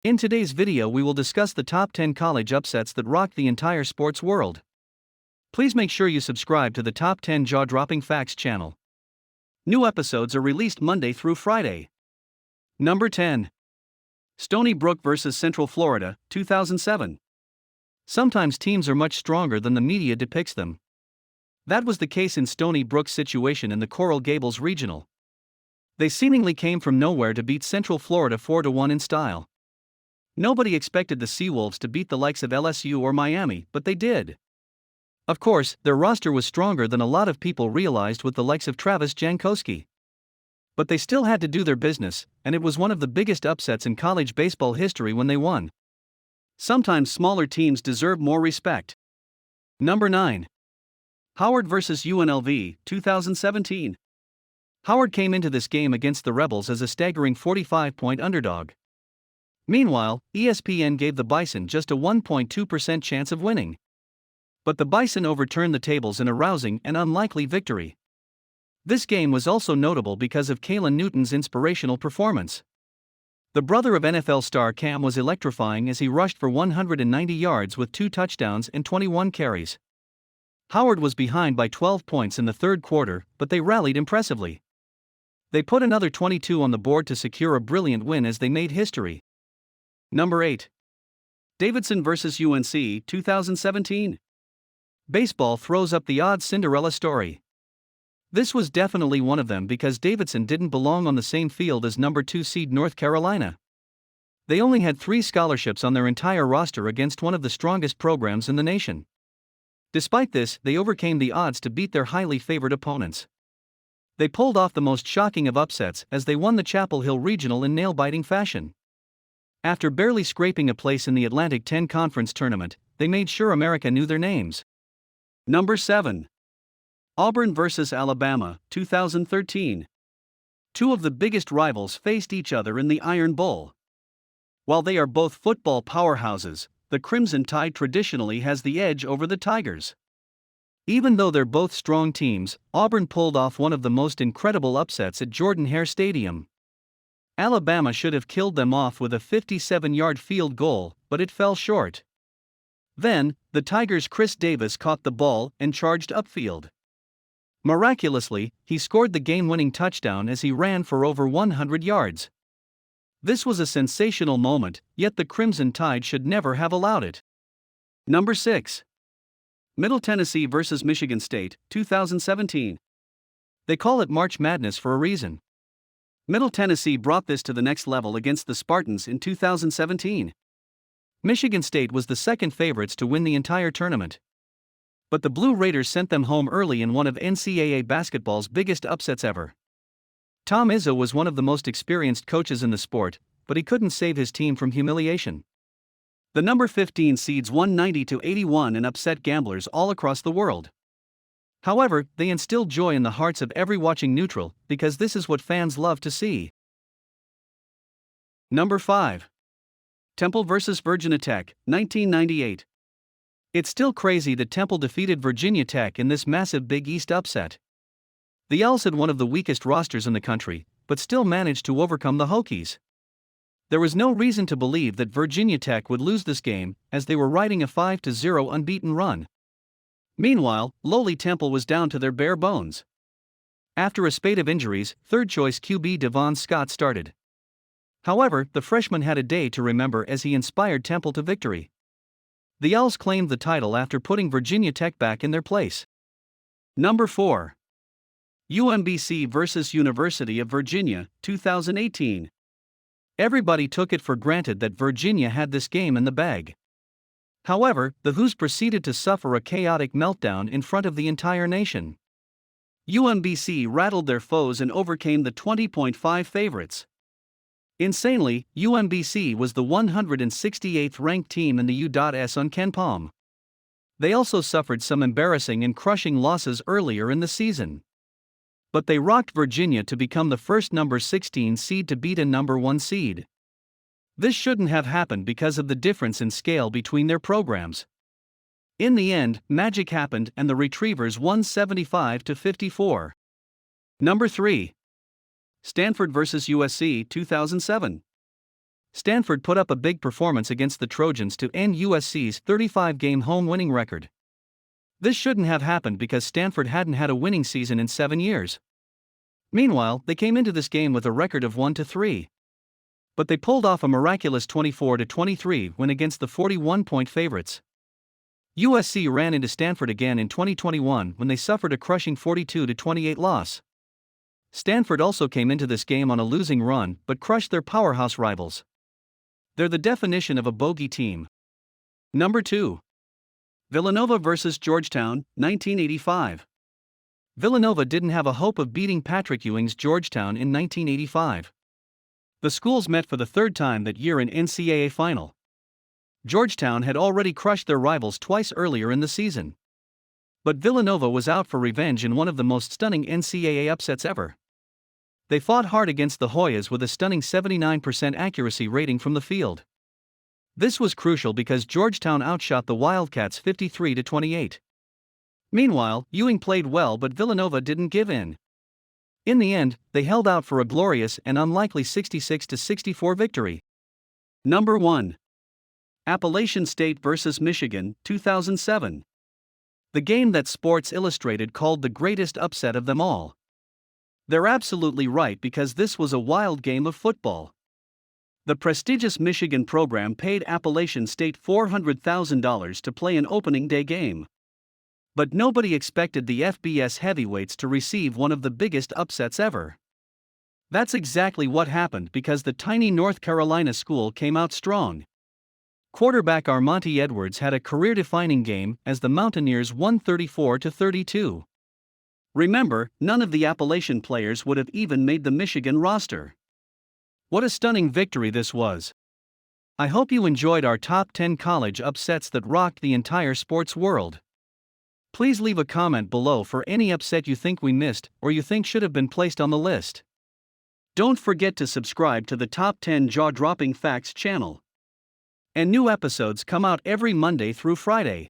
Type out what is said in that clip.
In today's video we will discuss the top 10 college upsets that rocked the entire sports world. Please make sure you subscribe to the Top 10 Jaw-Dropping Facts channel. New episodes are released Monday through Friday. Number 10. Stony Brook vs. Central Florida, 2007. Sometimes teams are much stronger than the media depicts them. That was the case in Stony Brook's situation in the Coral Gables Regional. They seemingly came from nowhere to beat Central Florida 4-1 in style. Nobody expected the Seawolves to beat the likes of LSU or Miami, but they did. Of course, their roster was stronger than a lot of people realized with the likes of Travis Jankowski. But they still had to do their business, and it was one of the biggest upsets in college baseball history when they won. Sometimes smaller teams deserve more respect. Number 9. Howard vs. UNLV, 2017. Howard came into this game against the Rebels as a staggering 45-point underdog. Meanwhile, ESPN gave the Bison just a 1.2% chance of winning. But the Bison overturned the tables in a rousing and unlikely victory. This game was also notable because of Kalen Newton's inspirational performance. The brother of NFL star Cam was electrifying as he rushed for 190 yards with 2 touchdowns and 21 carries. Howard was behind by 12 points in the third quarter, but they rallied impressively. They put another 22 on the board to secure a brilliant win as they made history. Number 8. Davidson vs. UNC, 2017. Baseball throws up the odd Cinderella story. This was definitely one of them because Davidson didn't belong on the same field as number 2 seed North Carolina. They only had 3 scholarships on their entire roster against one of the strongest programs in the nation. Despite this, they overcame the odds to beat their highly favored opponents. They pulled off the most shocking of upsets as they won the Chapel Hill Regional in nail-biting fashion. After barely scraping a place in the Atlantic 10 Conference Tournament, they made sure America knew their names. Number 7. Auburn vs. Alabama, 2013. Two of the biggest rivals faced each other in the Iron Bowl. While they are both football powerhouses, the Crimson Tide traditionally has the edge over the Tigers. Even though they're both strong teams, Auburn pulled off one of the most incredible upsets at Jordan-Hare Stadium. Alabama should have killed them off with a 57-yard field goal, but it fell short. Then, the Tigers' Chris Davis caught the ball and charged upfield. Miraculously, he scored the game-winning touchdown as he ran for over 100 yards. This was a sensational moment, yet the Crimson Tide should never have allowed it. Number 6. Middle Tennessee vs. Michigan State, 2017. They call it March Madness for a reason. Middle Tennessee brought this to the next level against the Spartans in 2017. Michigan State was the second favorites to win the entire tournament. But the Blue Raiders sent them home early in one of NCAA basketball's biggest upsets ever. Tom Izzo was one of the most experienced coaches in the sport, but he couldn't save his team from humiliation. The number 15 seeds won 90-81 and upset gamblers all across the world. However, they instilled joy in the hearts of every watching neutral, because this is what fans love to see. Number 5. Temple vs. Virginia Tech, 1998. It's still crazy that Temple defeated Virginia Tech in this massive Big East upset. The Owls had one of the weakest rosters in the country, but still managed to overcome the Hokies. There was no reason to believe that Virginia Tech would lose this game, as they were riding a 5-0 unbeaten run. Meanwhile, lowly Temple was down to their bare bones. After a spate of injuries, third-choice QB Devon Scott started. However, the freshman had a day to remember as he inspired Temple to victory. The Owls claimed the title after putting Virginia Tech back in their place. Number 4. UMBC vs. University of Virginia, 2018. Everybody took it for granted that Virginia had this game in the bag. However, the Hoos proceeded to suffer a chaotic meltdown in front of the entire nation. UMBC rattled their foes and overcame the 20.5 favorites. Insanely, UMBC was the 168th ranked team in the U.S. on KenPom. They also suffered some embarrassing and crushing losses earlier in the season. But they rocked Virginia to become the first number 16 seed to beat a number 1 seed. This shouldn't have happened because of the difference in scale between their programs. In the end, magic happened and the Retrievers won 75-54. Number 3. Stanford vs. USC, 2007. Stanford put up a big performance against the Trojans to end USC's 35-game home winning record. This shouldn't have happened because Stanford hadn't had a winning season in 7 years. Meanwhile, they came into this game with a record of 1-3. But they pulled off a miraculous 24-23 win against the 41-point favorites. USC ran into Stanford again in 2021 when they suffered a crushing 42-28 loss. Stanford also came into this game on a losing run but crushed their powerhouse rivals. They're the definition of a bogey team. Number 2. Villanova vs. Georgetown, 1985. Villanova didn't have a hope of beating Patrick Ewing's Georgetown in 1985. The schools met for the third time that year in NCAA final. Georgetown had already crushed their rivals twice earlier in the season. But Villanova was out for revenge in one of the most stunning NCAA upsets ever. They fought hard against the Hoyas with a stunning 79% accuracy rating from the field. This was crucial because Georgetown outshot the Wildcats 53-28. Meanwhile, Ewing played well but Villanova didn't give in. In the end, they held out for a glorious and unlikely 66-64 victory. Number 1. Appalachian State vs. Michigan, 2007. The game that Sports Illustrated called the greatest upset of them all. They're absolutely right because this was a wild game of football. The prestigious Michigan program paid Appalachian State $400,000 to play an opening day game. But nobody expected the FBS heavyweights to receive one of the biggest upsets ever. That's exactly what happened because the tiny North Carolina school came out strong. Quarterback Armonte Edwards had a career-defining game as the Mountaineers won 34-32. Remember, none of the Appalachian players would have even made the Michigan roster. What a stunning victory this was. I hope you enjoyed our top 10 college upsets that rocked the entire sports world. Please leave a comment below for any upset you think we missed or you think should have been placed on the list. Don't forget to subscribe to the Top 10 Jaw-Dropping Facts channel. And new episodes come out every Monday through Friday.